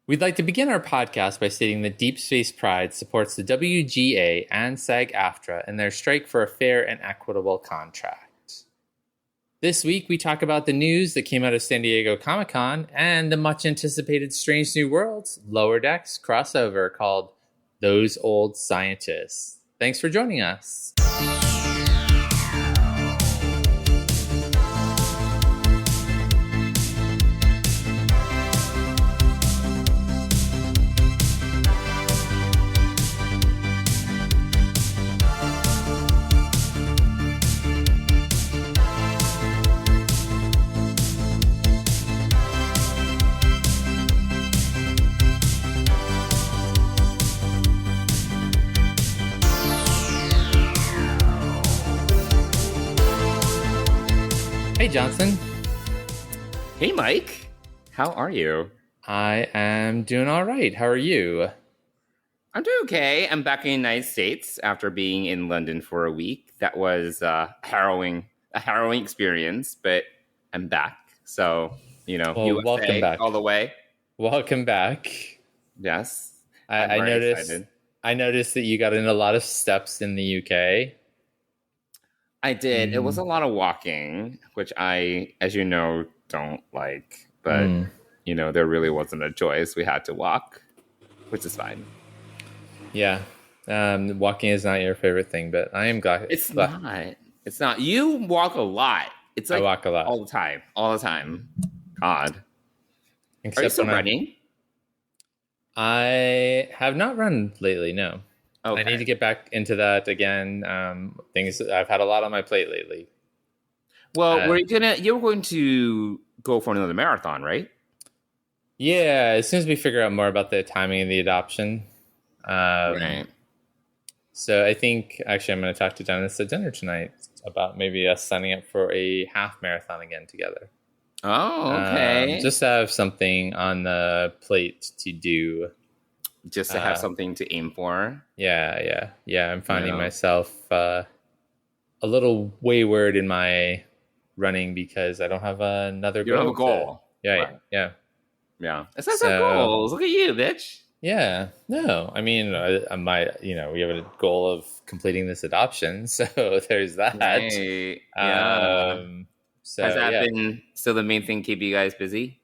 We'd like to begin our podcast by stating that Deep Space Pride supports the WGA and SAG-AFTRA in their strike for a fair and equitable contract. This week, we talk about the news that came out of San Diego Comic-Con and the much-anticipated Strange New Worlds Lower Decks crossover called Those Old Scientists. Thanks for joining us. Hey, Johnson. Hey, Mike. How are you? I am doing all right. How are you? I'm doing okay. I'm back in the United States after being in London for a week. That was a harrowing experience, but I'm back. So, Well, USA welcome back. all the way. Welcome back. Yes. I noticed. Excited. I noticed that you got in a lot of steps in the UK. I did. It was a lot of walking, which I, as you know, don't like. But, there really wasn't a choice. We had to walk, which is fine. Yeah. Walking is not your favorite thing, but I am glad. It's not. It's not. You walk a lot. It's like I walk a lot. All the time. All the time. God. Except Are you still when running? I have not run lately, no. Okay. I need to get back into that again. I've had a lot on my plate lately. Well, you're going to go for another marathon, right? Yeah, as soon as we figure out more about the timing of the adoption. Right. So I think, actually, I'm going to talk to Dennis at dinner tonight about maybe us signing up for a half marathon again together. Oh, okay. Just to have something on the plate to do. Just to have something to aim for. Yeah. I'm finding myself a little wayward in my running because I don't have another goal. You don't have a goal. Yeah. It's not our goals. Look at you, bitch. Yeah. No, I mean, we have a goal of completing this adoption, so there's that. Right. Yeah. Has that been still the main thing keep you guys busy?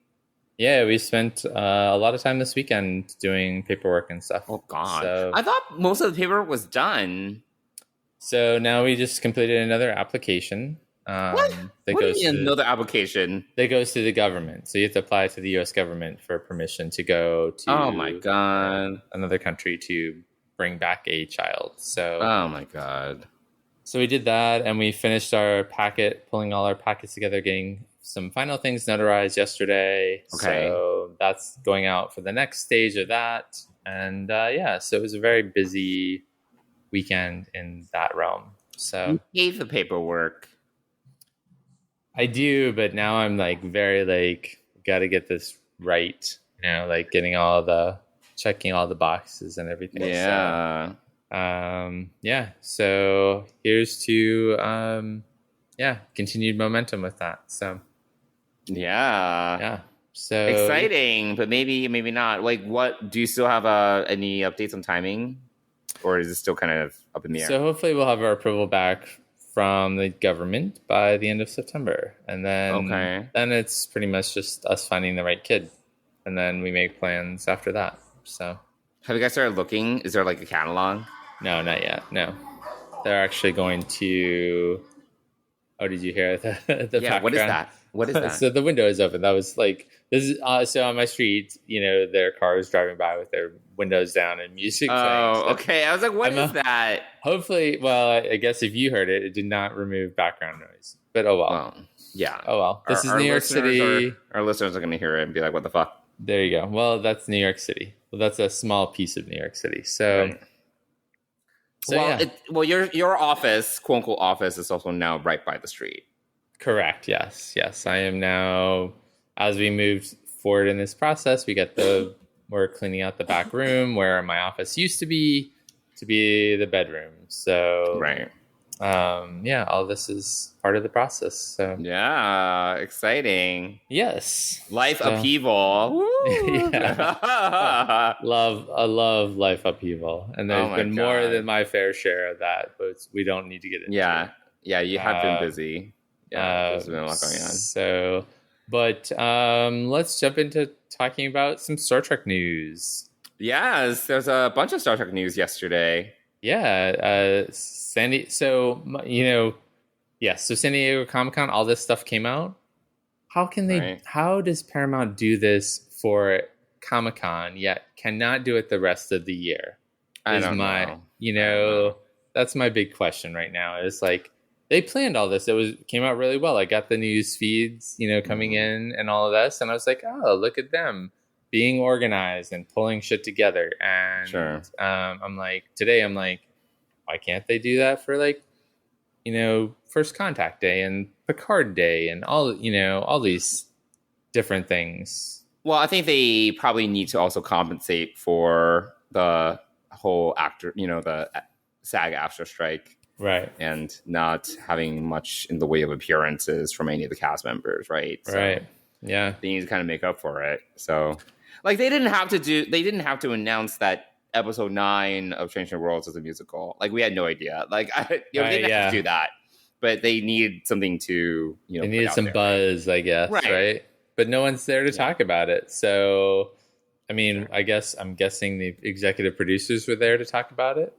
Yeah, we spent a lot of time this weekend doing paperwork and stuff. Oh, God. So, I thought most of the paperwork was done. So now we just completed another application. What do you mean another application? That goes to the government. So you have to apply to the U.S. government for permission to go to oh my God. Another country to bring back a child. So oh my God. So we did that, and we finished our packet, pulling all our packets together, getting some final things notarized yesterday. Okay. So that's going out for the next stage of that. And so it was a very busy weekend in that realm. So you gave the paperwork. I do, but now I'm got to get this right. Checking all the boxes and everything. Yeah. So here's to continued momentum with that. So yeah. So exciting, but maybe not. Like, what do you still have any updates on timing, or is it still kind of up in the air? So hopefully we'll have our approval back from the government by the end of September, and then it's pretty much just us finding the right kid, and then we make plans after that. So have you guys started looking? Is there like a catalog? No, not yet. No, they're actually going to. Oh, did you hear the background? What is that? So the window is open. That was like this is so on my street. There are cars driving by with their windows down and music playing. Oh, okay. I was like, what is that? Hopefully, well, I guess if you heard it, it did not remove background noise. But oh well. Yeah. Oh well. This is New York City. Our listeners are going to hear it and be like, what the fuck? There you go. Well, that's New York City. Well, that's a small piece of New York City. So. Right. Your office, quote unquote office, is also now right by the street. Correct. Yes. I am now. As we moved forward in this process, we're cleaning out the back room where my office used to be the bedroom. So right. yeah, all this is part of the process. So Yeah, exciting. yes, Life so, upheaval. Woo! yeah. I love life upheaval, and Oh there's my been more God. than my fair share of that, but we don't need to get into Yeah. it. Yeah, you have been busy. Yeah, there's been a lot going on. So, but let's jump into talking about some Star Trek news. Yes, there's a bunch of Star Trek news yesterday. Yeah, Sandy. So yes. So San Diego Comic Con, all this stuff came out. How can they? Right. How does Paramount do this for Comic Con yet cannot do it the rest of the year? I don't know. That's my big question right now. It's like they planned all this. Came out really well. I got the news feeds, coming in and all of this, and I was like, oh, look at them being organized and pulling shit together. And Sure. I'm like, why can't they do that for First Contact Day and Picard Day and all these different things? Well, I think they probably need to also compensate for the whole the SAG-AFTRA strike. Right. And not having much in the way of appearances from any of the cast members, right? Right. Yeah. They need to kind of make up for it. So, they didn't have to announce that episode 9 of Strange New Worlds is a musical. We had no idea. They didn't have to do that. But they need something to, they needed some buzz, I guess, right? But no one's there to talk about it. So, I mean, I'm guessing the executive producers were there to talk about it.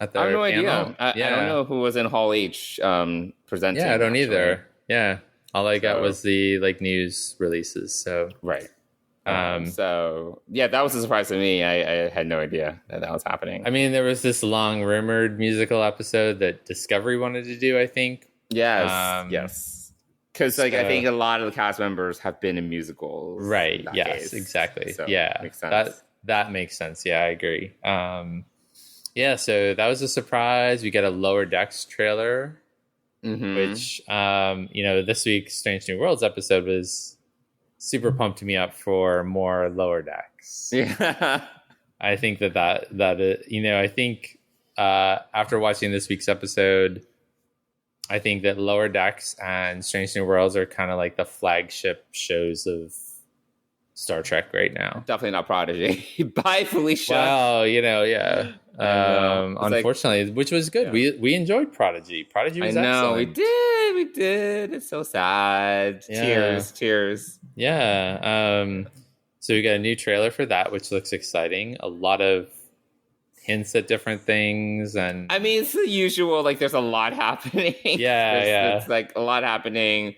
I have no idea. I don't know who was in Hall H presenting. Yeah, I don't either. Yeah, all I got was the news releases. So right. So yeah, that was a surprise to me. I had no idea that was happening. I mean, there was this long rumored musical episode that Discovery wanted to do, I think. Yes. Yes. Because I think a lot of the cast members have been in musicals. Right. Yes. Case. Exactly. So yeah. Makes sense. That makes sense. Yeah, I agree. Yeah, so that was a surprise. We got a Lower Decks trailer, which, this week's Strange New Worlds episode was super pumped me up for more Lower Decks. Yeah. I think I think after watching this week's episode, I think that Lower Decks and Strange New Worlds are kind of like the flagship shows of Star Trek right now. Definitely not Prodigy. Bye, Felicia. Well, yeah. Unfortunately, which was good. Yeah. We enjoyed Prodigy. Prodigy was excellent. We did. It's so sad. Yeah. Tears. Yeah. So we got a new trailer for that, which looks exciting. A lot of hints at different things, and I mean, it's the usual. There's a lot happening. Yeah, It's a lot happening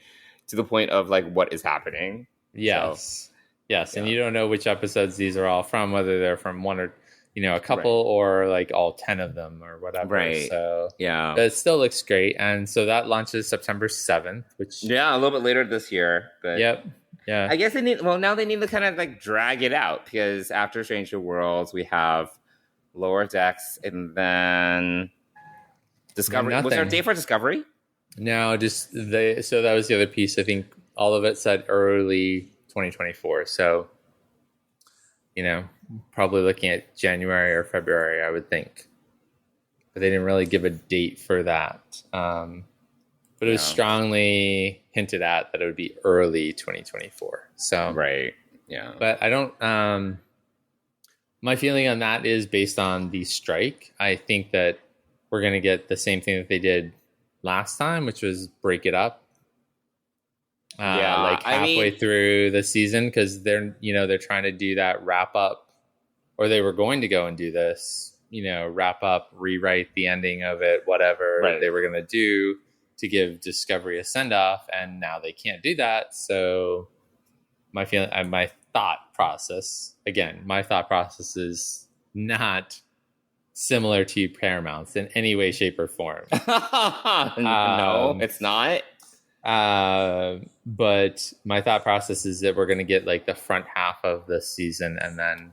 to the point of what is happening. Yes. So, yes, and you don't know which episodes these are all from, whether they're from one or a couple or all 10 of them or whatever. Right. So yeah, it still looks great. And so that launches September 7th, which a little bit later this year. But yep. Yeah. I guess now they need to kind of drag it out, because after Strange New Worlds, we have Lower Decks and then Discovery. Was there a date for Discovery? No, so that was the other piece. I think all of it said early 2024. So, probably looking at January or February, I would think. But they didn't really give a date for that. But it was strongly hinted at that it would be early 2024. So right. Yeah. But I don't my feeling on that is based on the strike. I think that we're going to get the same thing that they did last time, which was break it up. Halfway through the season, because they're trying to do that wrap up, or they were going to go and do this, wrap up, rewrite the ending of it, whatever they were going to do to give Discovery a send off, and now they can't do that. So my thought process is not similar to Paramount's in any way, shape, or form. No, it's not. But my thought process is that we're going to get the front half of the season, and then.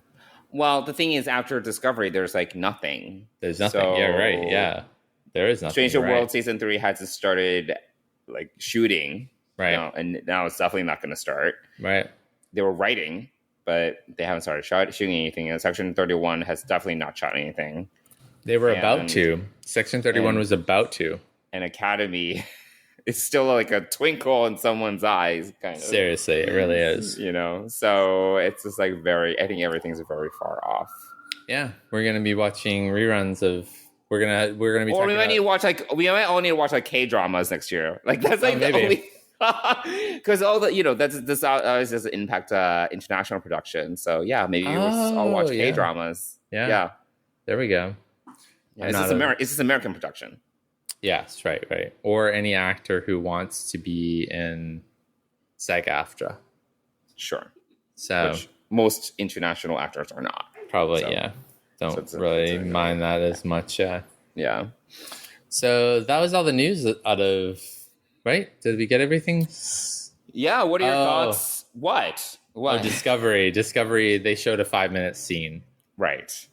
Well, the thing is, after Discovery, there's nothing. There's nothing. So, yeah, right. Yeah, there is nothing. Strange New World season 3 hasn't started shooting, right? And now it's definitely not going to start. Right. They were writing, but they haven't started shooting anything. And Section 31 has definitely not shot anything. They were about to. Section 31 was about to. an academy is still like a twinkle in someone's eyes, kind of. Seriously, it really is. So it's just like I think everything's very far off. Yeah, we're gonna be watching reruns of. We're gonna be. Or we might only watch like K-dramas next year. Like that's like the only. Because all the this does impact international production. So yeah, maybe I'll watch K-dramas. Yeah. There we go. Yeah, it's just American production. Yes, right. Or any actor who wants to be in SAG-AFTRA. Sure. So which most international actors are not. Probably, yeah. Don't really mind that as much. Yeah. So that was all the news out of, right? Did we get everything? Yeah. What are your thoughts? What? Oh, Discovery. They showed a 5-minute scene. Right.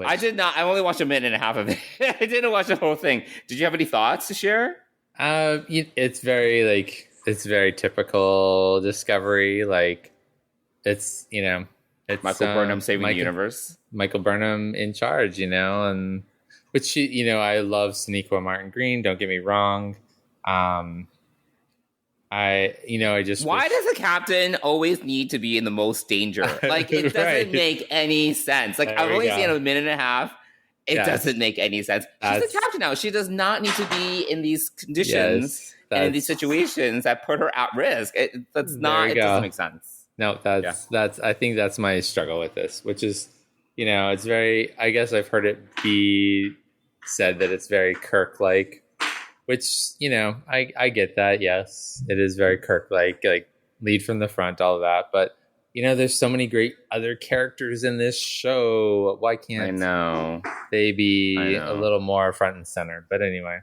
I did not. I only watched a minute and a half of it. I didn't watch the whole thing. Did you have any thoughts to share? It's very typical Discovery. Like, it's Michael Burnham saving the universe. Michael Burnham in charge, and which I love Sonequa Martin Green. Don't get me wrong. I just why does the captain always need to be in the most danger? Like it doesn't make any sense. Like I've only seen a minute and a half. It doesn't make any sense. She's the captain now. She does not need to be in these conditions and in these situations that put her at risk. It doesn't make sense. No, that's I think that's my struggle with this, which is, it's very, I guess I've heard it be said that it's very Kirk-like, which, I get that. Yes, it is very Kirk-like, like lead from the front, all of that. But, there's so many great other characters in this show. Why can't they be a little more front and center? But anyway,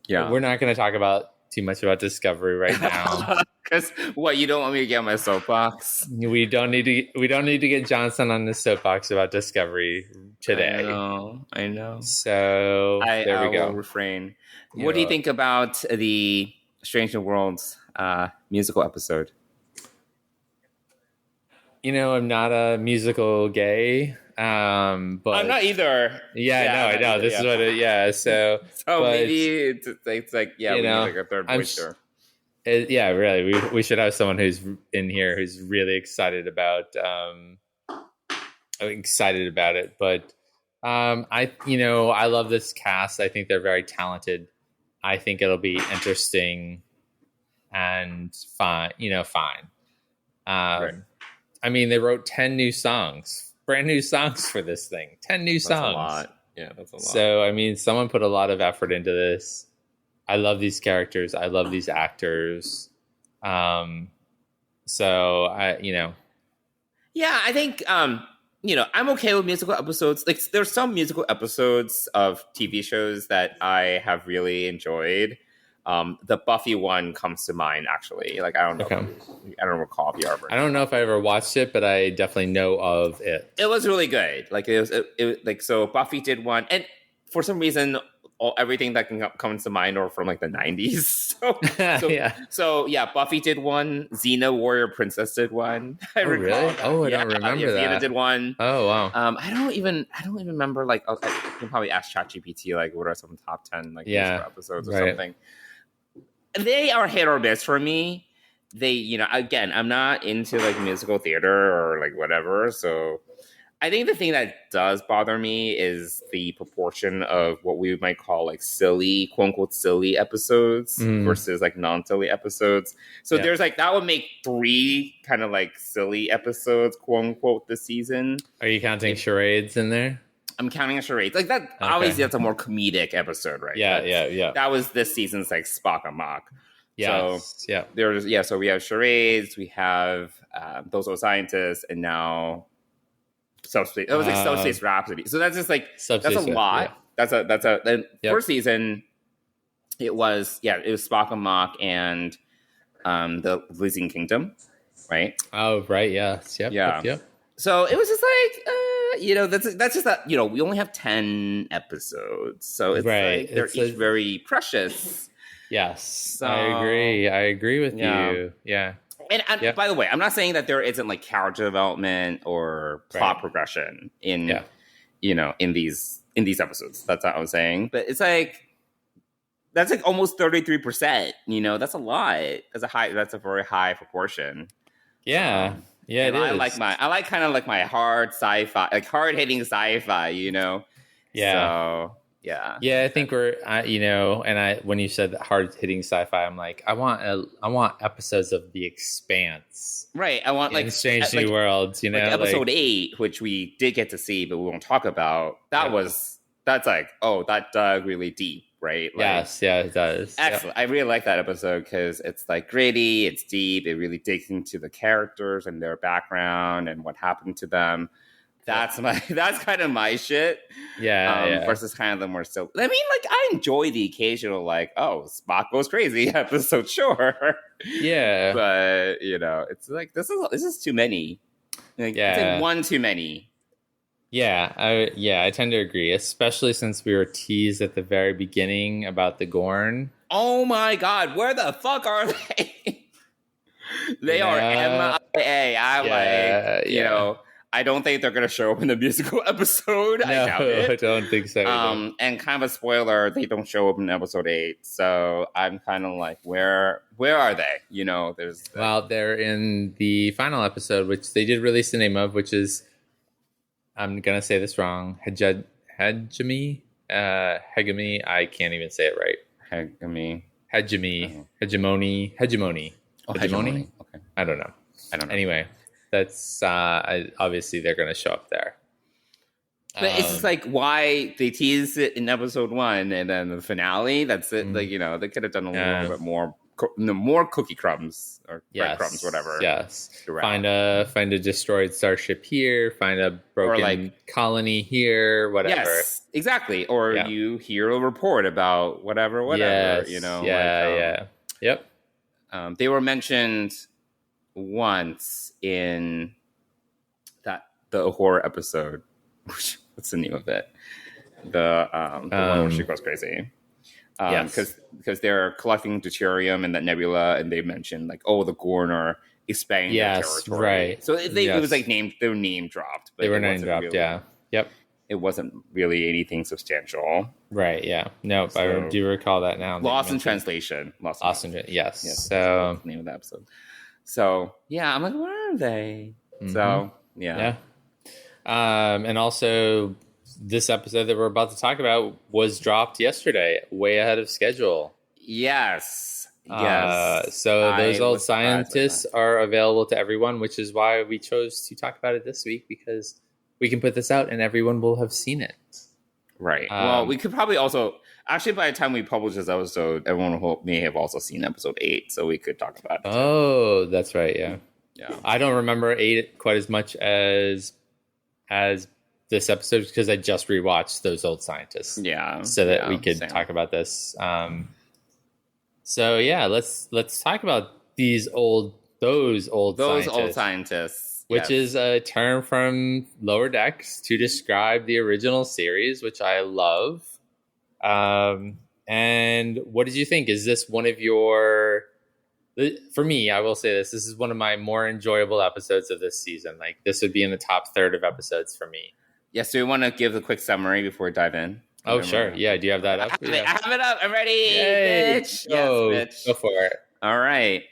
we're not going to talk about too much about Discovery right now. Because you don't want me to get on my soapbox? We don't need to get Johnson on the soapbox about Discovery today. I know. So there we go. Will refrain. What do you think about the Strange New Worlds musical episode? I'm not a musical gay. But I'm not either. I know. This is what it. So maybe it's like we need like a third voice there. Really. We should have someone who's in here who's really excited about it. But I love this cast. I think they're very talented. I think it'll be interesting and fine. Right. I mean, they wrote 10 new songs, brand new songs for this thing. 10 new songs. That's a lot. Yeah, that's a lot. So, I mean, someone put a lot of effort into this. I love these characters. I love these actors. So Yeah, I think, I'm okay with musical episodes. Like, there's some musical episodes of TV shows that I have really enjoyed. The Buffy one comes to mind, actually. Like, I don't know. Okay. I don't recall if you ever. I don't know if I ever watched it, but I definitely know of it. It was really good. Like, so Buffy did one, and for some reason, everything that comes to mind are from like the 90s. So Buffy did one. Xena Warrior Princess did one. Really? Oh, I don't remember that. Xena did one. Oh, wow. I don't even remember. Like, I can probably ask ChatGPT. Like, what are some top 10 like musical episodes or something? They are hit or miss for me. They, again, I'm not into like musical theater or like whatever. So I think the thing that does bother me is the proportion of what we might call like silly, quote unquote, silly episodes versus like non-silly episodes. So there's like, that would make 3 kind of like silly episodes, quote unquote, this season. Are you counting charades in there? I'm counting charades. Like that, obviously that's a more comedic episode, right? Yeah. That was this season's like Spock and Mock. Yes. So, so we have charades, we have Those Old Scientists, and now Subspace. It was like Subspace Rhapsody. So that's just like that's a lot. Yeah. That's a first season. It was Spock and Mock and the Elysian Kingdom, right? Oh, right. Yes. Yep. So it was just like that's just that we only have 10 episodes, so it's like they're each very precious. Yes, so, I agree with you. Yeah. And by the way, I'm not saying that there isn't like character development or plot progression in in these episodes. That's what I was saying. But it's like That's like almost 33%. That's a lot. That's a very high proportion. Yeah. Yeah, it is. I like kind of like my hard sci-fi, like hard hitting sci-fi, Yeah. So yeah. Yeah, I think when you said hard hitting sci-fi, I'm like, I want episodes of The Expanse. Right. I want like Strange New Worlds, like episode 8, which we did get to see, but we won't talk about. That's like, oh, that dug really deep, right? Yes, yeah, it does. Excellent. I really like that episode because it's like gritty, it's deep, it really digs into the characters and their background and what happened to them. That's kind of my shit. Yeah. Versus kind of the more still. I mean, like I enjoy the occasional like, oh, Spock goes crazy episode, sure. Yeah. But it's like this is too many. It's like one too many. Yeah, I tend to agree, especially since we were teased at the very beginning about the Gorn. Oh my god, where the fuck are they? They are MIA. I don't think they're going to show up in the musical episode. I doubt it. I don't think so. And kind of a spoiler, they don't show up in episode 8. So I'm kind of like, where are they? Well, they're in the final episode, which they did release the name of, which is, I'm going to say this wrong, Hegemony. I can't even say it right. Hegemony. Hegemony. Oh, hegemony. Okay. I don't know. Anyway. That's obviously they're going to show up there. But it's just like why they teased it in episode 1 and then the finale. That's it. Like they could have done a little bit more, more cookie crumbs or breadcrumbs, whatever. Yes, find a destroyed starship here. Find a broken colony here. Whatever. Yes, exactly. Or you hear a report about whatever. Yes. Yep. They were mentioned once in the horror episode. What's the name of it? The one where she goes crazy. Because they're collecting deuterium in that nebula, and they mentioned like, oh, the Gorn are expanding their territory. Right. So it was like they were name dropped. But they were name dropped. Really, Yep. It wasn't really anything substantial. Right. Yeah. Nope. So, I do recall that now. Lost in translation. Yes. So that's the name of the episode. So yeah, I'm like, where are they? Mm-hmm. So yeah. And also, this episode that we're about to talk about was dropped yesterday, way ahead of schedule. Yes. So those old scientists are available to everyone, which is why we chose to talk about it this week, because we can put this out and everyone will have seen it. Right. Well, we could probably also... Actually, by the time we publish this episode, everyone may have also seen episode 8, so we could talk about it. Oh, that's right, yeah. I don't remember 8 quite as much as this episode because I just rewatched Those Old Scientists. Yeah. So that we could talk about this. So yeah, let's talk about those old scientists. Which is a term from Lower Decks to describe the original series, which I love. And what did you think? Is this one of your... For me, I will say this is one of my more enjoyable episodes of this season. Like, this would be in the top third of episodes for me. Yes, do we want to give a quick summary before we dive in? Oh, sure. Yeah, do you have that up? I have it up. I'm ready, bitch. Yes, bitch. Go for it. All right.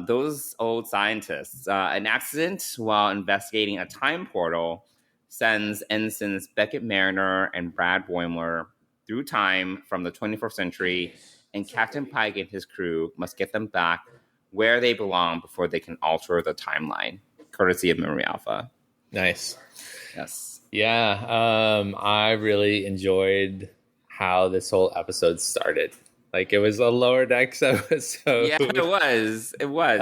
Those old scientists. An accident while investigating a time portal sends ensigns Beckett Mariner and Brad Boimler through time from the 21st century, and Captain Pike and his crew must get them back where they belong before they can alter the timeline, courtesy of Memory Alpha. Nice. Yes. Yeah. I really enjoyed how this whole episode started. Like, it was a Lower Decks episode. Yeah, it was. It was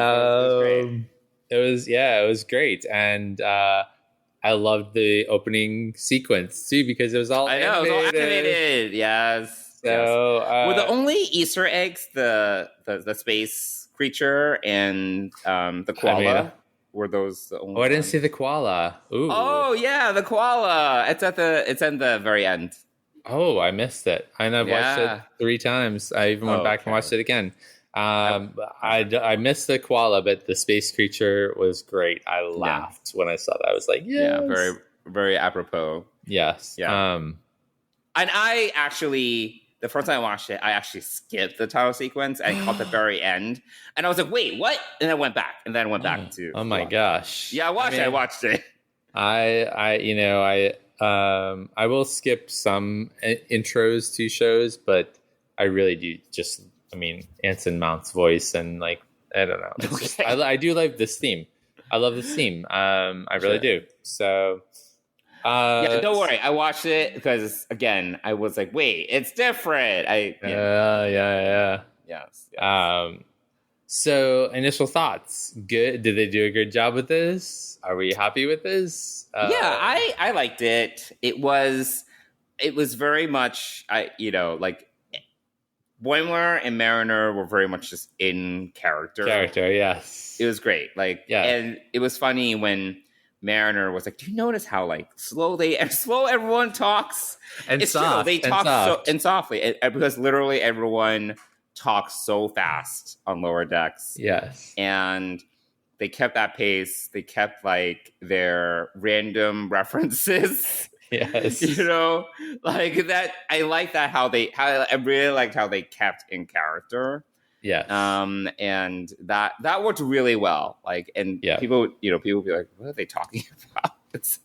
great. It was great. And I loved the opening sequence, too, because it was all animated. It was all animated. Yes. So, were the only Easter eggs the space creature and the koala? Were those the only I didn't see the koala. Ooh. Oh, yeah, the koala. It's in the very end. Oh, I missed it. And I've watched it 3 times. I even went back and watched it again. I missed the koala, but the space creature was great. I laughed when I saw that. I was like, yes. Yeah, very, very apropos. Yes. Yeah. And I actually, the first time I watched it, I actually skipped the title sequence and caught the very end, and I was like, "Wait, what?" And I went back, and then went back to. Oh my gosh! Yeah, I watched it. I watched it. I will skip some intros to shows, but I really do just. I mean, Anson Mount's voice and like I don't know. It's just, I do like this theme. I love this theme. I really do. So. Yeah, don't worry. I watched it because again, I was like, "Wait, it's different." Yes. So, initial thoughts. Good. Did they do a good job with this? Are we happy with this? Yeah, I liked it. It was very much like Boimler and Mariner were very much just in character. Yes. It was great. And it was funny when Mariner was like, "Do you notice how like slow everyone talks?" And it's soft, true. They talk softly because literally everyone talks so fast on lower decks. Yes, and they kept that pace. They kept like their random references. Yes, like that. I like that I really liked how they kept in character. Yes. And that worked really well. People be like, "What are they talking about?"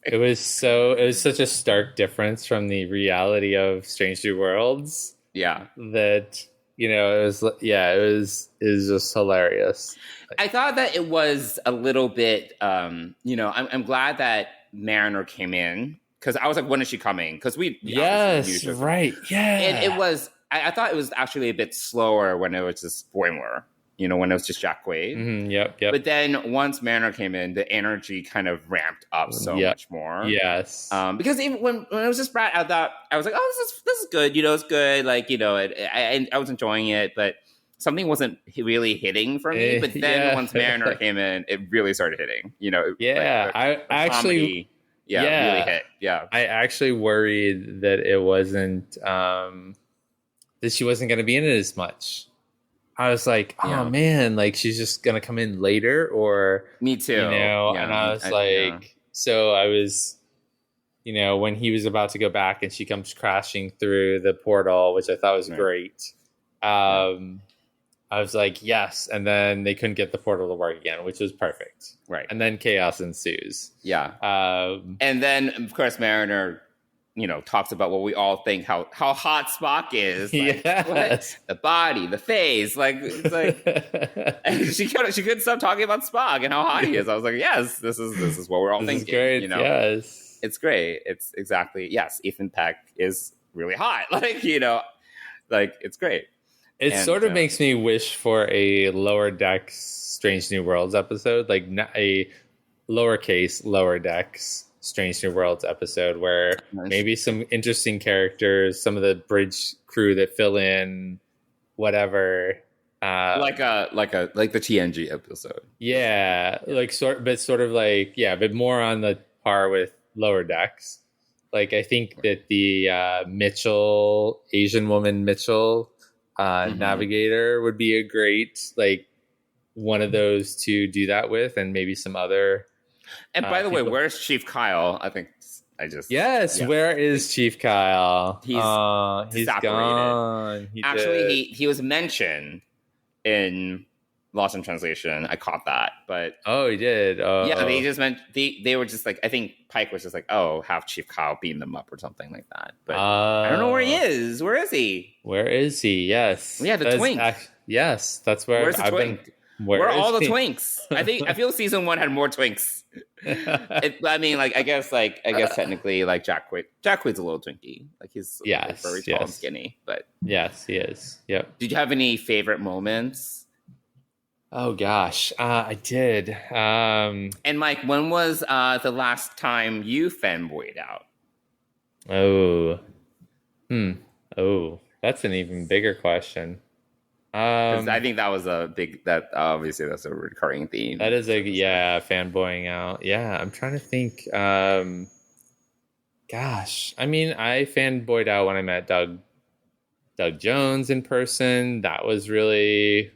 It was such a stark difference from the reality of Strange New Worlds. Yeah. That it was just hilarious. I thought that it was a little bit. I'm glad that Mariner came in because I was like, when is she coming? Because yes, right, yeah, and it was. I thought it was actually a bit slower when it was just Boimler, when it was just Jack Quaid. Mm-hmm, yep. But then once Mariner came in, the energy kind of ramped up so much more. Yes. Because even when it was just Brad, I was like, oh, this is good. It's good. I was enjoying it, but something wasn't really hitting for me. But then once Mariner came in, it really started hitting. I actually. Really hit. Yeah. I actually worried that it wasn't. That she wasn't going to be in it as much. I was like, oh man, like she's just going to come in later or me too. And I was so I was, when he was about to go back and she comes crashing through the portal, which I thought was great. I was like, yes. And then they couldn't get the portal to work again, which was perfect. Right. And then chaos ensues. Yeah. And then of course Mariner talks about what we all think how hot Spock is. Yes. The body, the face, it's like and she couldn't stop talking about Spock and how hot he is. I was like, yes, this is what we're all thinking. Is great. Yes. It's great. It's exactly Ethan Peck is really hot. It's great. It sort of makes me wish for a Lower Decks Strange New Worlds episode, like a lowercase Lower Decks Strange New Worlds episode where maybe some interesting characters, some of the bridge crew that fill in, whatever. Like the TNG episode. Yeah, but more on the par with Lower Decks. Like I think that the Asian woman Mitchell navigator would be a great one of those to do that with, and maybe some other. And by the way, where's Chief Kyle? I think where is Chief Kyle? He's gone. He was mentioned in Lost in Translation. I caught that, but he did. They just meant they were just like, I think Pike was just like, have Chief Kyle beam them up or something like that. But I don't know where he is. Where is he? Yes, Yes, the twink. Yes, that's where. Where's the twink? Where are all the twinks? I feel season 1 had more twinks. I guess technically Jack Quaid. Jack Quaid's a little twinky. He's very tall and skinny. But yes, he is. Yep. Did you have any favorite moments? Oh gosh, I did. And Mike, when was the last time you fanboyed out? That's an even bigger question. I think that was obviously that's a recurring theme. That is fanboying out. Yeah, I'm trying to think. Gosh, I mean, I fanboyed out when I met Doug Jones in person. That was really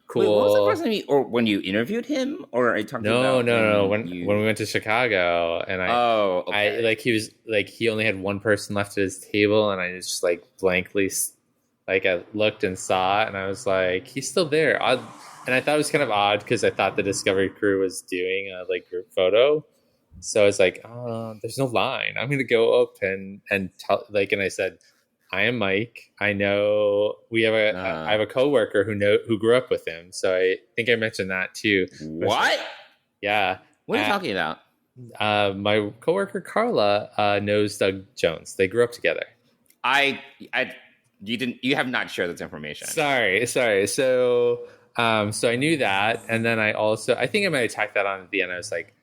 cool. Wait, what was the first time or when you interviewed him, or are you talking about? No. When we went to Chicago, and he was he only had one person left at his table, and I just blankly Like I looked and saw it, and I was like, he's still there. Odd. And I thought it was kind of odd because I thought the Discovery crew was doing a like group photo. So I was like, oh, there's no line. I'm going to go up and tell, like, and I said, I am Mike. I know I have a coworker who grew up with him. So I think I mentioned that too. What? Yeah. What are you talking about? My coworker Carla knows Doug Jones. They grew up together. You have not shared this information. Sorry. So I knew that, and then I think I might have tacked that on at the end. I was like,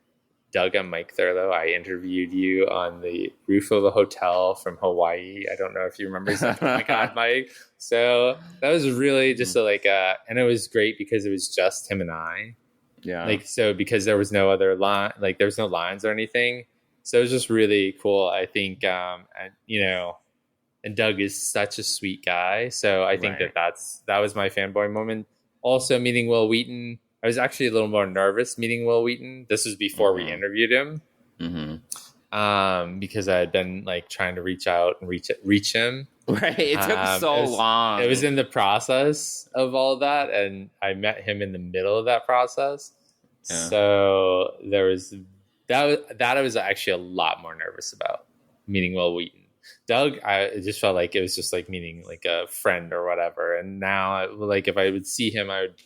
Doug, I'm Mike Thurlow. I interviewed you on the roof of a hotel from Hawaii. I don't know if you remember. Oh my God, Mike. So that was really just and it was great because it was just him and I. Yeah. Like, so because there was no other line, like there was no lines or anything. So it was just really cool. I think, and Doug is such a sweet guy. So I think that was my fanboy moment. Also meeting Will Wheaton. I was actually a little more nervous meeting Will Wheaton. This was before we interviewed him. Mm-hmm. Because I had been like trying to reach out and reach him. Right. It took so long. It was in the process of all that. And I met him in the middle of that process. Yeah. So there was that I was actually a lot more nervous about meeting Will Wheaton. Doug, I just felt like it was just like meeting like a friend or whatever. And now like if I would see him, I would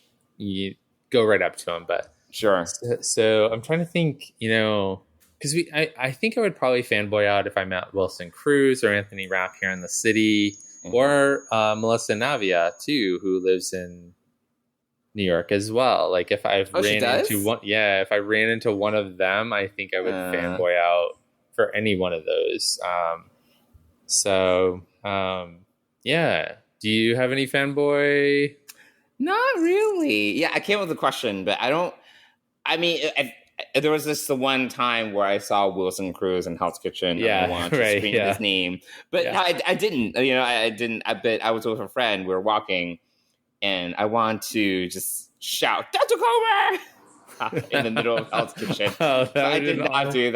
go right up to him. But sure. So I'm trying to think, because I think I would probably fanboy out if I met Wilson Cruz or Anthony Rapp here in the city, or Melissa Navia too, who lives in New York as well. Like if I if I ran into one of them, I think I would fanboy out for any one of those. Do you have any fanboy? Not really. Yeah, I came up with a question, but there was this the one time where I saw Wilson Cruz in Hell's Kitchen. And I wanted to scream his name, but I didn't. I didn't. But I was with a friend. We were walking, and I wanted to just shout, "Dr. Comer!" in the middle of Hell's Kitchen. I did not do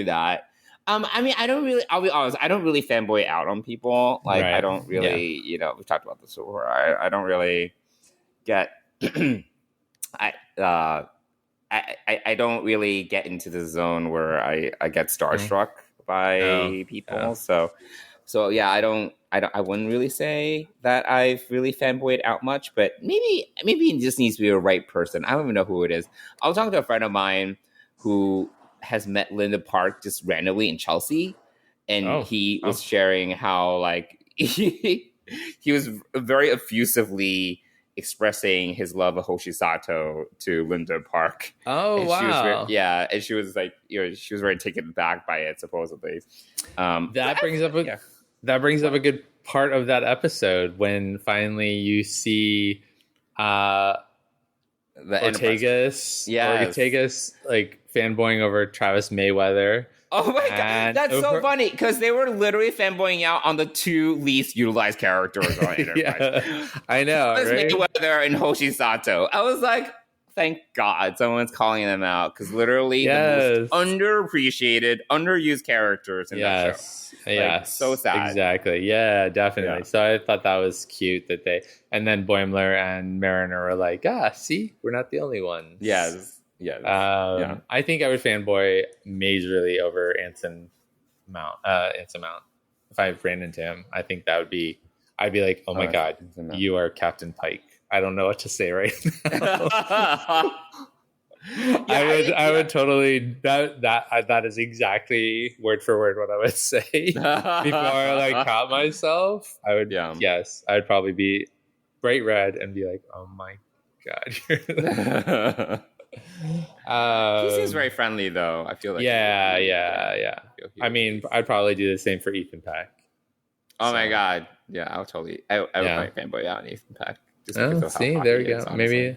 that. I don't really. I'll be honest. I don't really fanboy out on people. Like I don't really. We talked about this before. I don't really get. I don't really get into the zone where I get starstruck by people. So yeah, I wouldn't really say that I've really fanboyed out much, but maybe it just needs to be the right person. I don't even know who it is. I was talking to a friend of mine who has met Linda Park just randomly in Chelsea, and he was sharing how like he was very effusively expressing his love of Hoshi Sato to Linda Park. Oh, and wow. And she was like, she was very taken back by it, supposedly. That brings up a good part of that episode when finally you see Ortega's like fanboying over Travis Mayweather. Oh my God, that's so funny because they were literally fanboying out on the two least utilized characters on Enterprise. Yeah, I know. Travis Mayweather and Hoshi Sato. I was like, thank God someone's calling them out because literally the most underappreciated, underused characters in that show. So sad. Exactly. Yeah, definitely. Yeah. So I thought that was cute that and then Boimler and Mariner were like, see, we're not the only ones. Yes. I think I would fanboy majorly over Anson Mount. If I ran into him, I think I'd be like, oh my God, you are Captain Pike. I don't know what to say right now. I would totally that is exactly word for word what I would say before I caught myself. I would I'd probably be bright red and be like, oh my God. He seems very friendly though. I feel like I mean, I'd probably do the same for Ethan Peck. Oh my God. Yeah, I would probably fanboy out on Ethan Peck. Just there we go. Maybe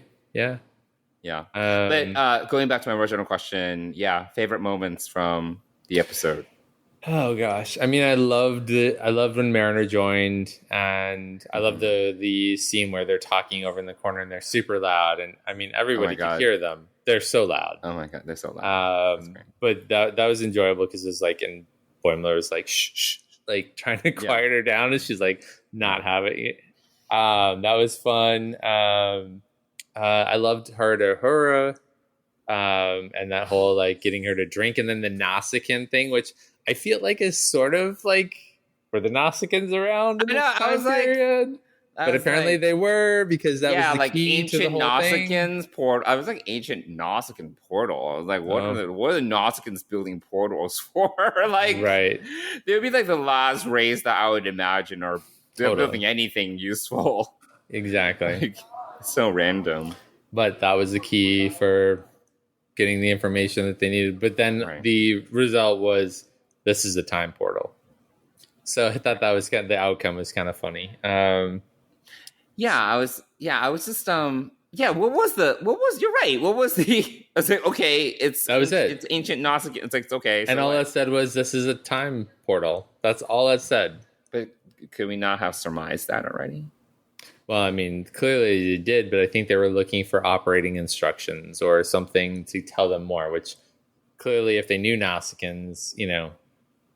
but going back to my original question, favorite moments from the episode. Oh gosh, I mean, I loved when Mariner joined, and I loved the scene where they're talking over in the corner and they're super loud, and I mean everybody could hear them. They're so loud. Oh my God, they're so loud. But that was enjoyable because it's like, and Boimler was like, shh, shh, like trying to quiet her down, and she's like not having it. That was fun. I loved her to Hura, and that whole like getting her to drink, and then the Nausicaan thing, which I feel like is sort of like were the Nausicaans around in this time period? But apparently they were, because that was the like key ancient to the whole Nausicaans thing. portal. I was like ancient Nausicaan portal. I was like, what are the Nausicans building portals for? Like, right? They would be like the last race that I would imagine are building anything useful. Exactly. Like, so random. But that was the key for getting the information that they needed. But then the result was this is a time portal. So I thought that was the outcome was kind of funny. I was just you're right. What was the I was like, okay, that was it. It's ancient Nausicaan. It's like, it's okay. So and all that said was this is a time portal. That's all it said. But could we not have surmised that already? Well, I mean, clearly they did, but I think they were looking for operating instructions or something to tell them more, which clearly if they knew Nausicaans,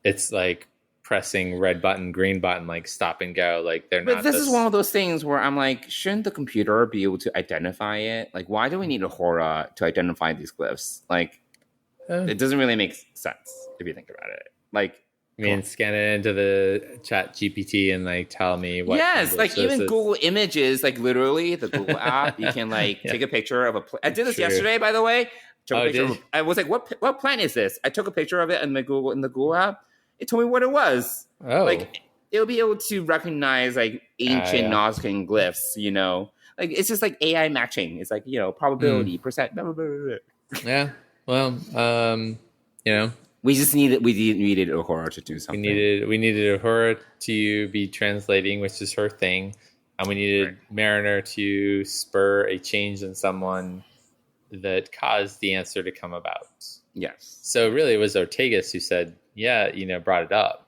it's like pressing red button, green button, like stop and go. Like they're not. But this is one of those things where I'm like, shouldn't the computer be able to identify it? Like, why do we need a Hora to identify these glyphs? Like, it doesn't really make sense if you think about it. Like, I mean, scan it into the Chat GPT and like tell me what. Yes, like even Google Images, like literally the Google app, you can like take a picture of a. I did this yesterday, by the way. I was like, what plant is this? I took a picture of it in the Google app. It told me what it was. Oh. Like, it'll be able to recognize, like, ancient Nausicaan glyphs, Like, it's just, like, AI matching. It's like, probability, percent, blah, blah, blah, blah. Yeah. Well, We needed Uhura to do something. We needed Uhura to be translating, which is her thing. And we needed Mariner to spur a change in someone that caused the answer to come about. Yes. So really it was Ortegas who said, brought it up.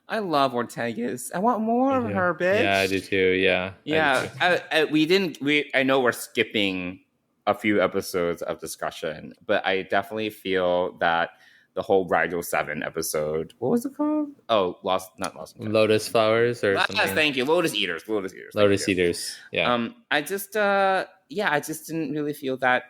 I love Ortegas. I want more of her, bitch. Yeah, I do too. Yeah. Yeah. I know we're skipping a few episodes of discussion, but I definitely feel that the whole Rigel 7 episode, what was it called? Oh, not Lost. Lotus Flowers or something. Yes, thank you. Lotus Eaters. Lotus Eaters. Yeah. I just didn't really feel that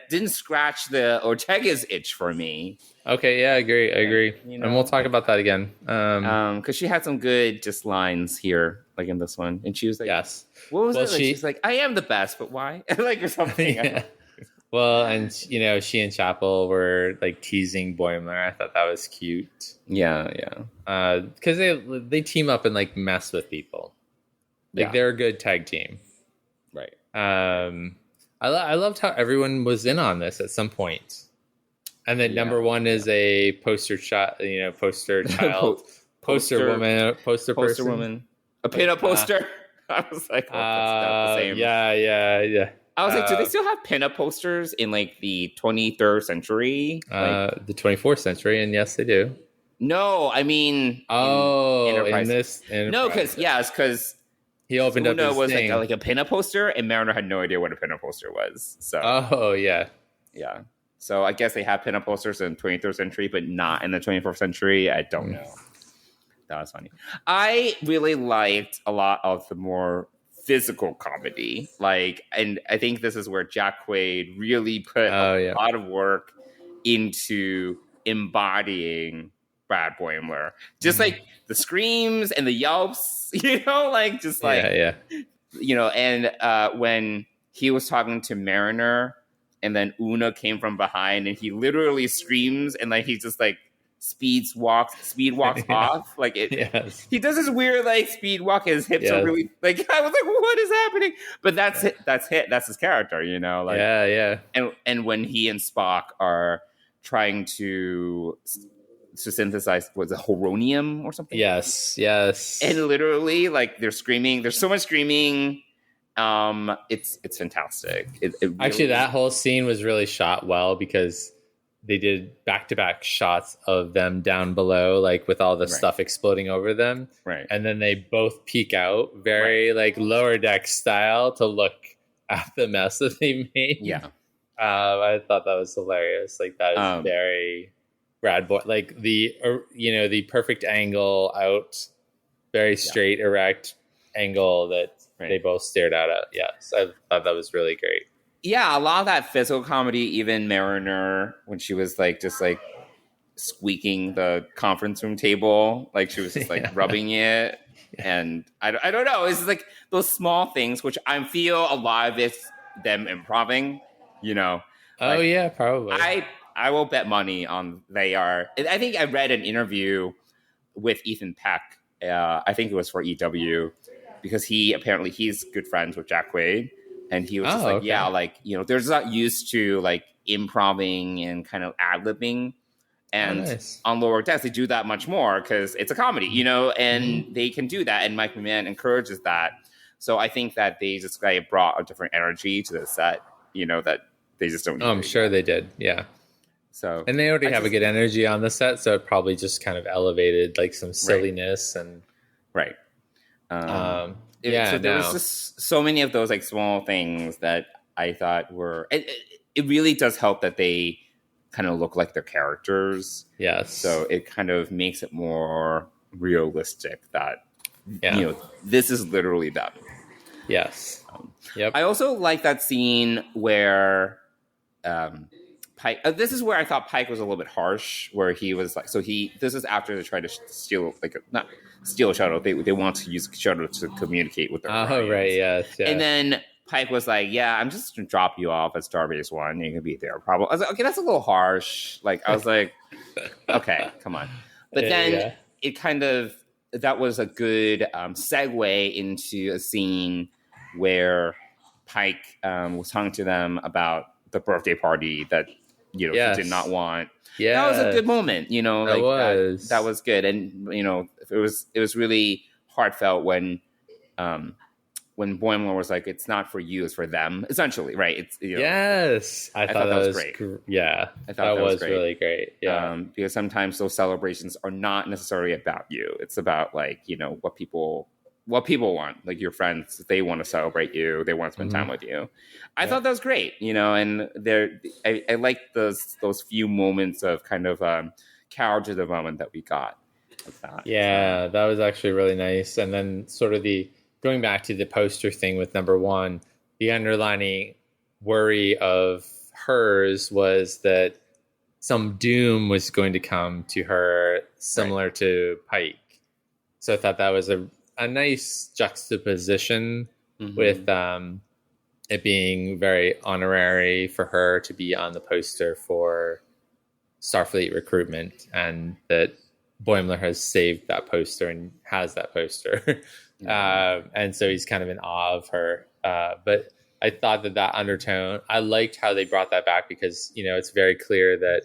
didn't scratch the Ortega's itch for me. Okay, yeah, I agree. And we'll talk about that again. Because she had some good just lines here, like in this one. And she was like, yes. What was it? Like, she's like, I am the best, but why? Like, or something. Yeah. Well, and, she and Chapel were, like, teasing Boimler. I thought that was cute. Yeah. Because they team up and, like, mess with people. Like, they're a good tag team. Right. I loved how everyone was in on this at some point. And then number one is a poster child, poster woman, poster woman. A pinup poster. I was like, that's not the same. Yeah. I was like, do they still have pinup posters in like the 23rd century? The 24th century, and yes, they do. No, I mean, in this. No, because he opened Una up his was thing. like a pinup poster, and Mariner had no idea what a pinup poster was. So, yeah. So I guess they have pinup posters in the 23rd century, but not in the 24th century. I don't know. That was funny. I really liked a lot of the more physical comedy, and I think this is where Jack Quaid really put a lot of work into embodying Brad Boimler. Just like the screams and the yelps, and when he was talking to Mariner and then Una came from behind and he literally screams and like he just like speed walks off. Like he does this weird like speed walk. His hips are really like, I was like, what is happening? But that's his character, And when he and Spock are trying to synthesize, was it horonium or something? Yes. And literally, like, they're screaming. There's so much screaming. It's fantastic. It really, actually, that whole scene was really shot well because they did back-to-back shots of them down below, like with all the stuff exploding over them. Right. And then they both peek out very like lower deck style to look at the mess that they made. Yeah. I thought that was hilarious. Like that is very Brad Boy, like the the perfect angle out, very straight, erect angle that they both stared at. Yes, I thought that was really great. Yeah, a lot of that physical comedy, even Mariner, when she was like just like squeaking the conference room table, like she was just like rubbing it. And I don't know. It's like those small things, which I feel a lot of it's them improving, Oh, like, yeah, probably. I will bet money on they are. I think I read an interview with Ethan Peck. I think it was for EW, because he's good friends with Jack Quaid. And he was just like, okay. yeah, like, they're just not used to like improving and kind of ad-libbing. And nice. on Lower Decks, they do that much more because it's a comedy, and they can do that. And Mike McMahon encourages that. So I think that they just like brought a different energy to the set, that they just don't. I'm sure they did. Yeah. So, and they already have a good energy on the set, so it probably just kind of elevated like some silliness and right. So there was just so many of those like small things that I thought were. It really does help that they kind of look like their characters. Yes. So it kind of makes it more realistic that this is literally them. Yes. Yep. I also like that scene where Pike. This is where I thought Pike was a little bit harsh, where he was like, this is after they tried to steal, not steal a shuttle. They want to use shuttle to communicate with their audience. Right, yes. And then Pike was like, yeah, I'm just going to drop you off at Starbase 1. You can be there. Probably. I was like, okay, that's a little harsh. Like, I was like, okay, come on. But then it kind of, that was a good segue into a scene where Pike was talking to them about the birthday party that, he did not want. Yeah, that was a good moment. That was good. And, it was really heartfelt when Boimler was like, it's not for you, it's for them, essentially, right? It's yes, I thought that was great. I thought that was great. Really great. Yeah, because sometimes those celebrations are not necessarily about you. It's about like what people want, like your friends. They want to celebrate you. They want to spend time with you. I thought that was great. And I like those few moments of kind of character development that we got. Like that. Yeah, that was actually really nice. And then sort of going back to the poster thing with number 1, the underlining worry of hers was that some doom was going to come to her, similar to Pike. So I thought that was a nice juxtaposition with it being very honorary for her to be on the poster for Starfleet recruitment, and that Boimler has saved that poster and has that poster. And so he's kind of in awe of her. But I thought that undertone, I liked how they brought that back, because, it's very clear that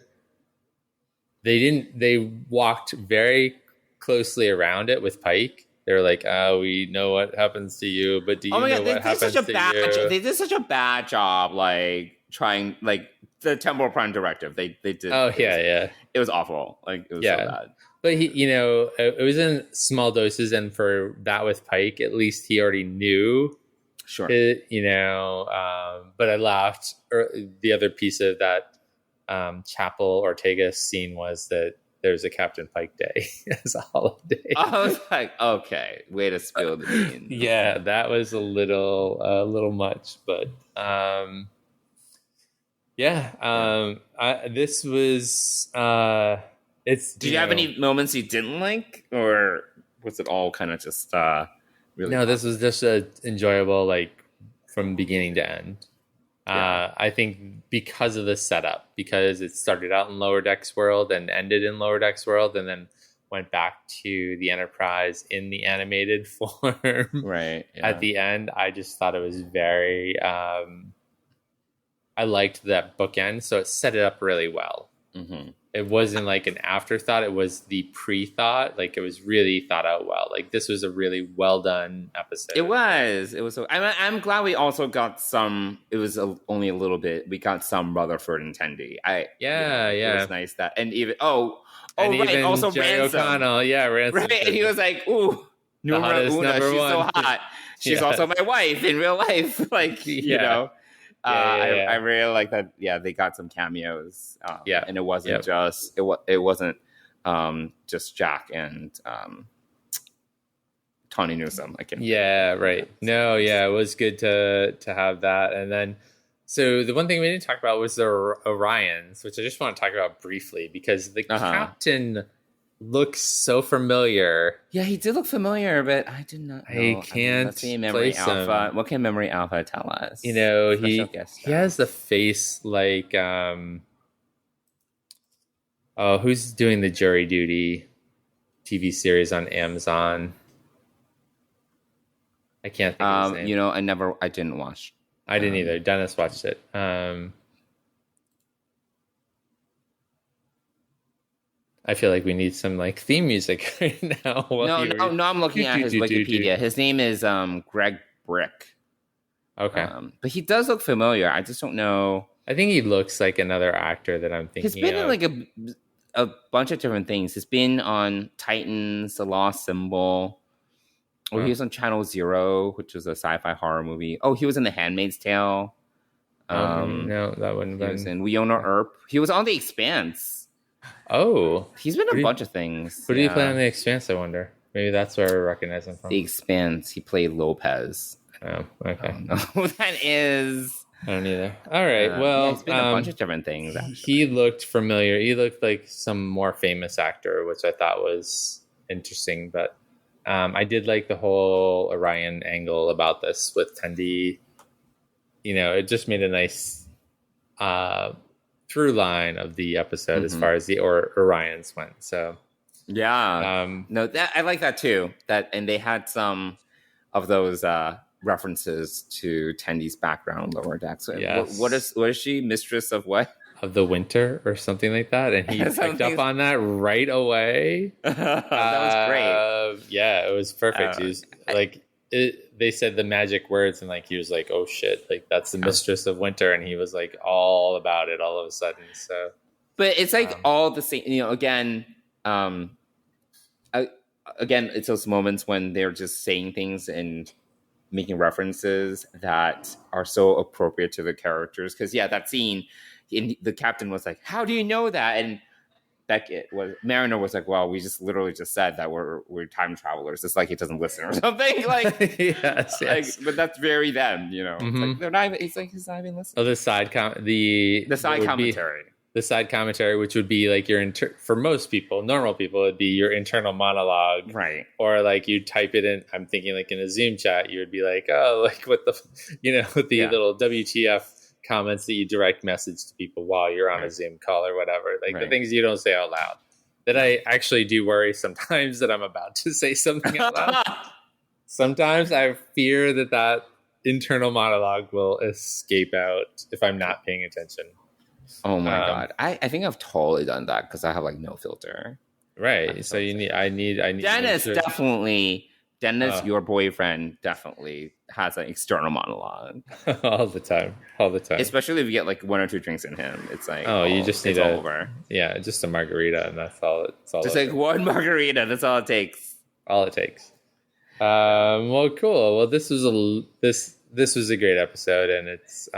they walked very closely around it with Pike. They were like, oh, we know what happens to you, but do you know what happens to you? They did such a bad job, like, trying, like, the Temporal Prime directive. They did. Oh, yeah. It was awful. Like, it was so bad. But it was in small doses, and for that with Pike, at least he already knew. Sure. But I laughed. The other piece of that Chapel Ortega scene was that there's a Captain Pike Day as a holiday. I was like, okay, way to spill the beans. Yeah, that was a little much, but this was. Did you have any moments you didn't like, or was it all kind of just really? No, this was just enjoyable, like from beginning to end. I think because of the setup, because it started out in Lower Decks World and ended in Lower Decks World, and then went back to the Enterprise in the animated form. Right. Yeah. At the end, I just thought it was very. I liked that bookend, so it set it up really well. Mm-hmm. It wasn't like an afterthought. It was the pre-thought. Like, it was really thought out well. Like, this was a really well done episode. It was. I'm glad we also got some. It was only a little bit. We got some Rutherford and Tendi. It was nice that, and even right. Even also Jerry Ransom. O'Connell. Yeah, Ransom. Right, and he was like, "Ooh, Number Una, she's so hot. She's also my wife in real life." Like, I really like that. Yeah, they got some cameos. And it wasn't just Jack and Tawny Newsome. I can't. Yeah, right. No, yeah, it was good to have that. And then, so the one thing we didn't talk about was the Orions, which I just want to talk about briefly because the captain looks so familiar. Yeah, he did look familiar, but I did not know. I can't let's see, Memory Alpha. What can Memory Alpha tell us? You know, he has the face like who's doing the Jury Duty TV series on Amazon? I can't think of his name. You know, I didn't watch. I didn't either. Dennis watched it. I feel like we need some like theme music right now. No, I'm looking at his Wikipedia. His name is Greg Brick. Okay. But he does look familiar. I just don't know. I think he looks like another actor that I'm thinking of. He's been in like a bunch of different things. He's been on Titans, The Lost Symbol. He was on Channel Zero, which was a sci-fi horror movie. Oh, he was in The Handmaid's Tale. No, that wouldn't have been. He was in Winona Earp. He was on The Expanse. Oh. He's been in a bunch of things. Who did he play on The Expanse, I wonder? Maybe that's where I recognize him from. The Expanse. He played Lopez. Oh, okay. I don't know who that is. I don't either. All right, well. He's been in a bunch of different things, actually. He looked familiar. He looked like some more famous actor, which I thought was interesting, but I did like the whole Orion angle about this with Tendi. You know, it just made a nice through line of the episode as far as the Orions went. So yeah, I like that too. And they had some of those references to Tendi's background, Lower Decks. Yes. What is she? Mistress of what? Of the winter or something like that, and he picked up on that right away. That was great. Yeah, it was perfect. He was they said the magic words, and like he was like, "Oh shit!" Like that's the mistress of winter, and he was like all about it all of a sudden. So, but it's like all the same. You know, again, it's those moments when they're just saying things and making references that are so appropriate to the characters. Because that scene. The captain was like, "How do you know that?" And Mariner was like, "Well, we just literally just said that we're time travelers." It's like he doesn't listen or something. Like, yes. But that's very them, you know. It's like they're not even. It's like he's not even listening. Oh, the side commentary. The side commentary, which would be like for most people, normal people, it'd be your internal monologue, right? Or like you type it in. I'm thinking like in a Zoom chat, you would be like, "Oh, like what the, with the little WTF." Comments that you direct message to people while you're on a Zoom call or whatever, like the things you don't say out loud. That I actually do worry sometimes that I'm about to say something out loud. Sometimes I fear that internal monologue will escape out if I'm not paying attention. Oh my god, I think I've totally done that because I have like no filter. Right, so I need Dennis definitely. Dennis, your boyfriend, definitely has an external monologue all the time. Especially if you get like one or two drinks in him, it's like you just need over. Yeah, just a margarita, and that's all. Just like one margarita. That's all it takes. All it takes. Well, cool. Well, this was a great episode, and it's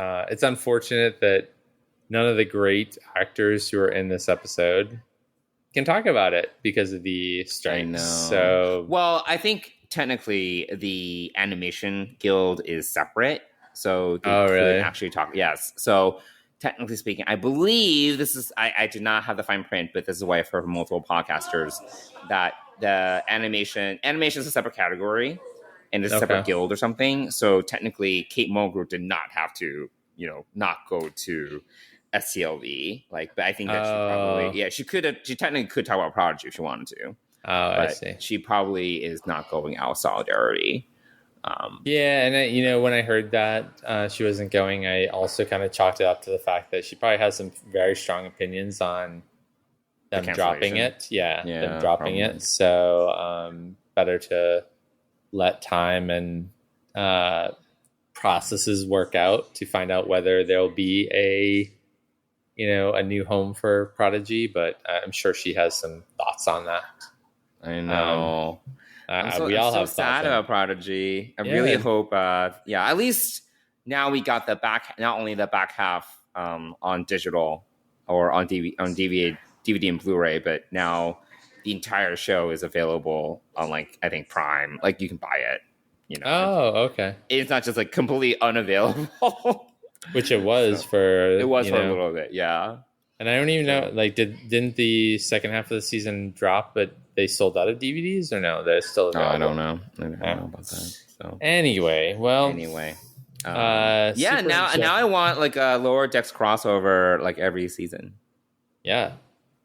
unfortunate that none of the great actors who are in this episode can talk about it because of the strikes. I know. So, well, I think. Technically, the animation guild is separate, so they could actually talk. Yes, so technically speaking, I believe this is. I did not have the fine print, but this is why I've heard from multiple podcasters that the animation is a separate category and it's a separate guild or something. So technically, Kate Mulgrew did not have to, not go to SCLV. But I think that she technically could talk about Prodigy if she wanted to. Oh, I see. She probably is not going out of solidarity. And when I heard that she wasn't going, I also kind of chalked it up to the fact that she probably has some very strong opinions on them dropping it. Them dropping it. So better to let time and processes work out to find out whether there'll be a new home for Prodigy. But I'm sure she has some thoughts on that. I know. We all have sad about Prodigy. I really hope. At least now we got not only the back half on digital or on DVD and Blu-ray, but now the entire show is available on like I think Prime. Like you can buy it. Oh, okay. It's not just like completely unavailable. Which it was for. It was for a little bit, yeah. And I don't even know. Like, didn't the second half of the season drop? But they sold out of DVDs, or no? They're still available. I don't know. I don't know about that. So anyway. Now I want like a Lower Decks crossover like every season. Yeah.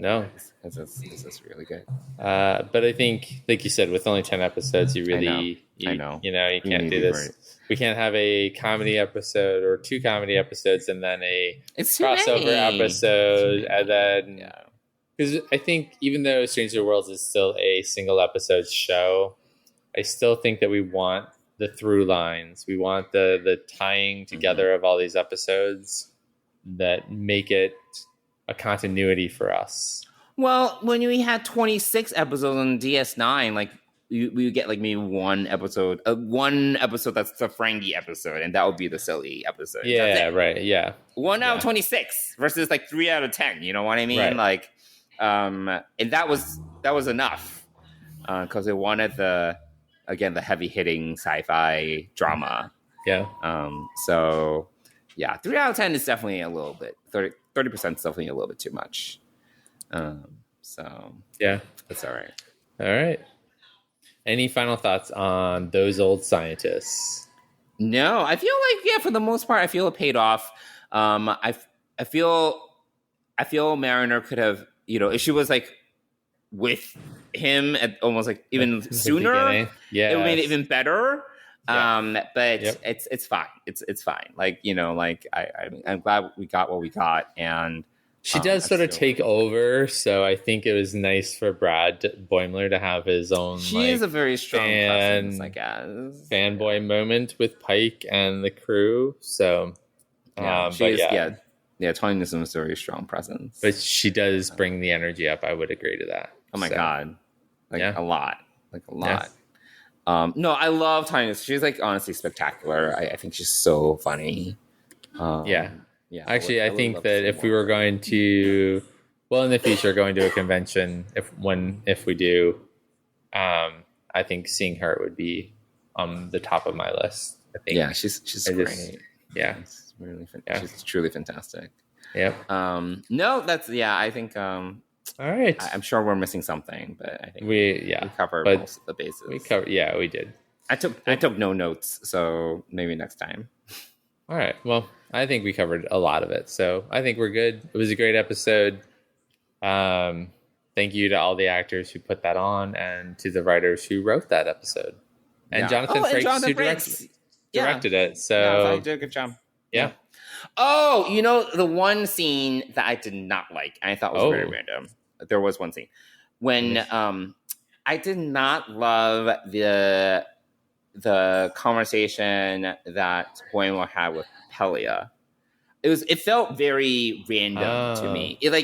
No. This is really good. But I think, like you said, with only 10 episodes, you really, I know. You can't do this. Right. We can't have a comedy episode or 2 comedy episodes and then a crossover episode. And then, because I think even though Stranger Worlds is still a single episode show, I still think that we want the through lines. We want the tying together of all these episodes that make it a continuity for us. Well, when we had 26 episodes on DS9, like we would get like maybe one episode that's the Frankie episode, and that would be the silly episode. Yeah, right. Yeah, 1 out of 26 versus like 3 out of 10. You know what I mean? Right. Like, and that was enough because it wanted the heavy hitting sci-fi drama. Yeah. So yeah, 3 out of 10 is definitely a little bit 30% is definitely a little bit too much. So yeah, that's all right. All right. Any final thoughts on Those Old Scientists? No, I feel like for the most part, I feel it paid off. I feel Mariner could have, if she was like with him at almost like even sooner, it would made it even better. Yeah. But it's fine. It's fine. Like, I'm glad we got what we got, and she does sort of take over, so I think it was nice for Brad Boimler to have his own. She is a very strong presence, I guess. Fanboy moment with Pike and the crew. So, Tony is a very strong presence. But she does bring the energy up. I would agree to that. Oh my god, a lot. Yes. No, I love Tiny. She's like honestly spectacular. I think she's so funny. Yeah, actually, I think that if we were going to, in the future, going to a convention, if we do, I think seeing her would be on the top of my list. I think. Yeah, she's great. She's really she's truly fantastic. Yep. I think. All right. I'm sure we're missing something, but I think we covered most of the bases. We did. I took no notes, so maybe next time. All right. Well, I think we covered a lot of it, so I think we're good. It was a great episode. Thank you to all the actors who put that on, and to the writers who wrote that episode, and Jonathan Frakes who directed it. So he did a good job. Yeah. Oh, the one scene that I did not like, and I thought was very random. There was one scene when I did not love the conversation that Boimler had with Pelia. It felt very random to me. I don't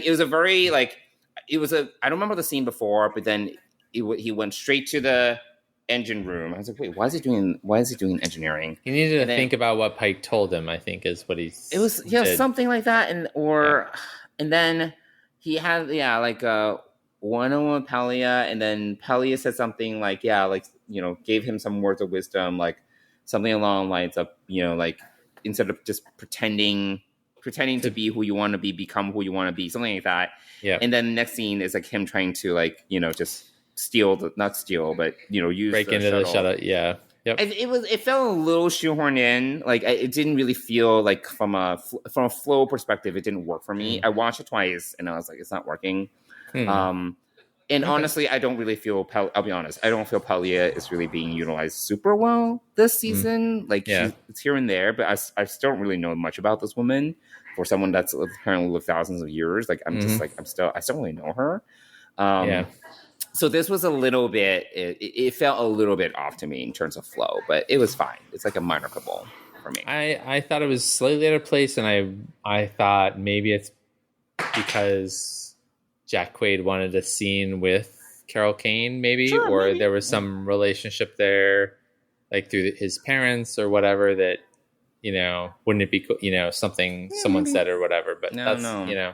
remember the scene before, but then he went straight to the engine room. I was like, wait, why is he doing engineering? He needed to think about what Pike told him, I think is what he did. Something like that. And then he had one-on-one with Pelia, and then Pelia said something like, gave him some words of wisdom, like something along the lines of, instead of just pretending to be who you want to be, become who you want to be, something like that. Yeah. And then the next scene is like him trying to just not steal, but use break into the shuttle. Yeah. Yep. It felt a little shoehorned in. Like it didn't really feel like from a flow perspective, it didn't work for me. I watched it twice and I was like, it's not working. Honestly, I don't really feel. I'll be honest. I don't feel Pelia is really being utilized super well this season. It's here and there, but I still don't really know much about this woman. For someone that's apparently lived thousands of years, I still don't really know her. So this was a little bit. It felt a little bit off to me in terms of flow, but it was fine. It's like a minor quibble for me. I thought it was slightly out of place, and I thought maybe it's because Jack Quaid wanted a scene with Carol Kane, maybe, or maybe. There was some relationship there, like through his parents or whatever, that wouldn't it be cool, something someone said or whatever, but No.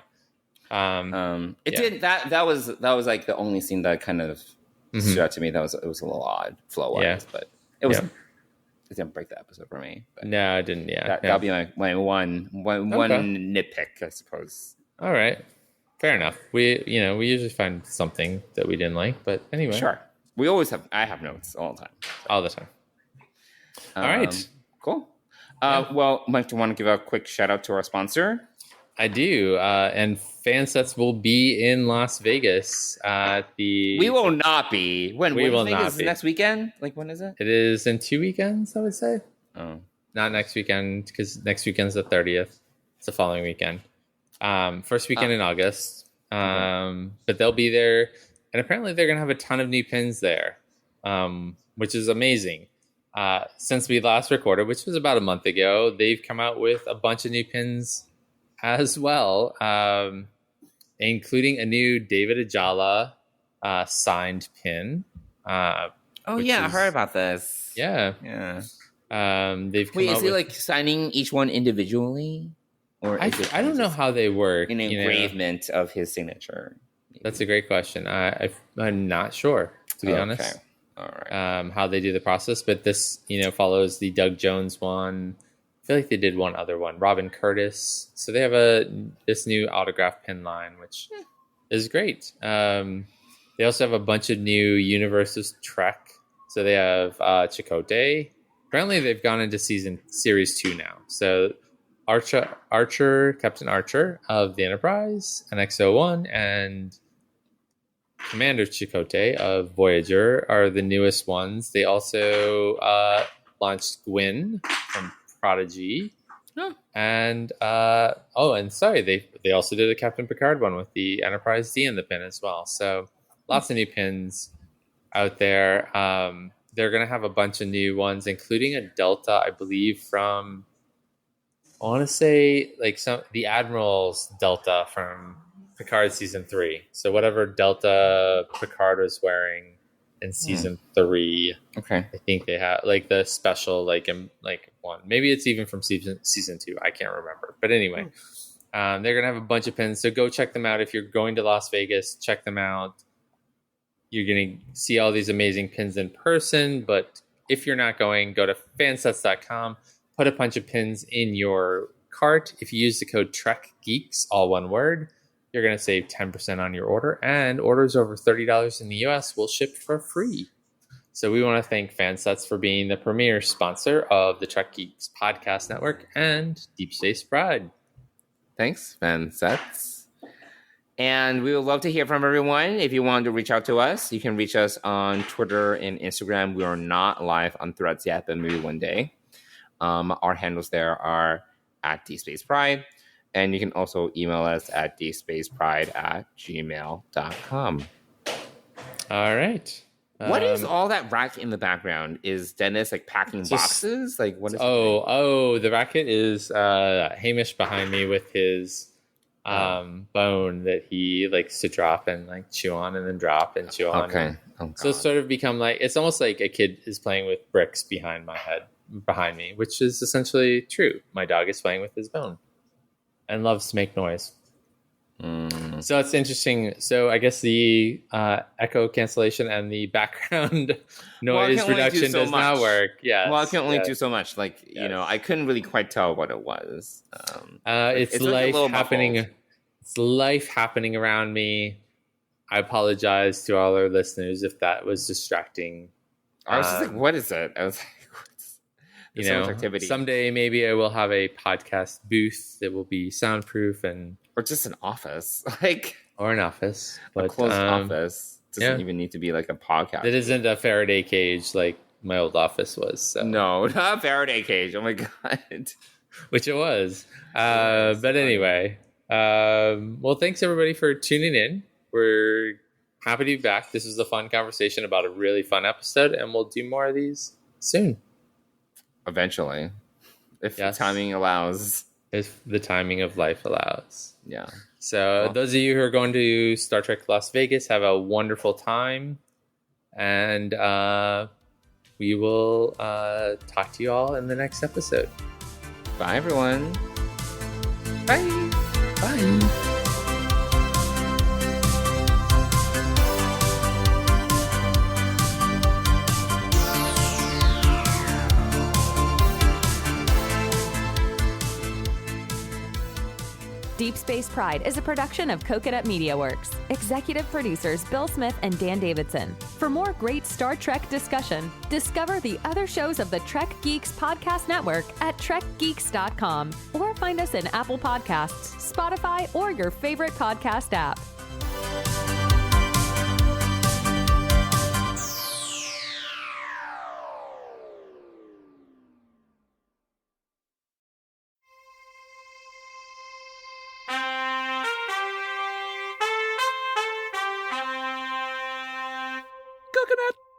It did that was like the only scene that kind of stood out to me. It was a little odd flow wise, but it was. It didn't break the episode for me. But no, it didn't. Yeah, that'll be my one nitpick, I suppose. All right, fair enough. We usually find something that we didn't like, but anyway, sure. We always have. I have notes all the time. All the time. All right, cool. Well, Mike, do you want to give a quick shout out to our sponsor? I do, and Fansets will be in Las Vegas at the... We will not be. When will Vegas? not be. Next weekend? Like, when is it? It is in 2 weekends, I would say. Oh. Not next weekend, because next weekend's the 30th. It's the following weekend. First weekend in August. But they'll be there, and apparently they're going to have a ton of new pins there, which is amazing. Since we last recorded, which was about a month ago, they've come out with a bunch of new pins as well, including a new David Ajala signed pin. I heard about this. Yeah. They've come out is he like signing each one individually, or I don't know how they work. An engravement of his signature. Maybe. That's a great question. I'm not sure, to be honest. All right. How they do the process, but this follows the Doug Jones one. I feel like they did one other one, Robin Curtis. So they have this new autograph pin line, which is great. They also have a bunch of new Universes Trek. So they have Chakotay. Apparently they've gone into series 2 now. So Captain Archer of the Enterprise, NX-01, and Commander Chakotay of Voyager are the newest ones. They also launched Gwyn from Prodigy. And they also did a Captain Picard one with the Enterprise D in the pin as well. So lots of new pins out there. They're going to have a bunch of new ones, including a Delta, I believe, from, I want to say, like the Admiral's Delta from Picard season 3. So whatever Delta Picard was wearing in season 3. Okay. I think they have like the special like one. Maybe it's even from season 2. I can't remember. But anyway, they're gonna have a bunch of pins. So go check them out if you're going to Las Vegas. Check them out. You're gonna see all these amazing pins in person. But if you're not going, go to fansets.com. Put a bunch of pins in your cart. If you use the code TrekGeeks, all one word, you're going to save 10% on your order, and orders over $30 in the US will ship for free. So we want to thank Fansets for being the premier sponsor of the Trek Geeks podcast network and Deep Space Pride. Thanks, Fansets. And we would love to hear from everyone. If you want to reach out to us, you can reach us on Twitter and Instagram. We are not live on Threads yet, but maybe one day. Our handles there are at Deep Space Pride. And you can also email us at deepspacepride@gmail.com. All right. What is all that racket in the background? Is Dennis like packing boxes? Like what is? The racket is Hamish behind me with his bone that he likes to drop and like chew on and then drop and chew on. Okay. So it's sort of become like, it's almost like a kid is playing with bricks behind me, which is essentially true. My dog is playing with his bone and loves to make noise. So it's interesting. So I guess the echo cancellation and the background noise reduction does not work. Yeah. Well, I can only do so much. Like, I couldn't really quite tell what it was. It's life happening. It's life happening around me. I apologize to all our listeners if that was distracting. I was just like, what is it? I was like, so much activity. Someday maybe I will have a podcast booth that will be soundproof or just an office, or an office, but a closed office. Doesn't even need to be like a podcast. It isn't a Faraday cage like my old office was. So. No, not a Faraday cage. Oh my god, which it was. But anyway, well, thanks everybody for tuning in. We're happy to be back. This was a fun conversation about a really fun episode, and we'll do more of these soon. Eventually, if the timing allows. If the timing of life allows. Yeah. So those of you who are going to Star Trek Las Vegas, have a wonderful time. And we will talk to you all in the next episode. Bye, everyone. Bye. Bye. Deep Space Pride is a production of Coconut Media Works. Executive producers Bill Smith and Dan Davidson. For more great Star Trek discussion, discover the other shows of the Trek Geeks Podcast Network at trekgeeks.com or find us in Apple Podcasts, Spotify, or your favorite podcast app. Coconut.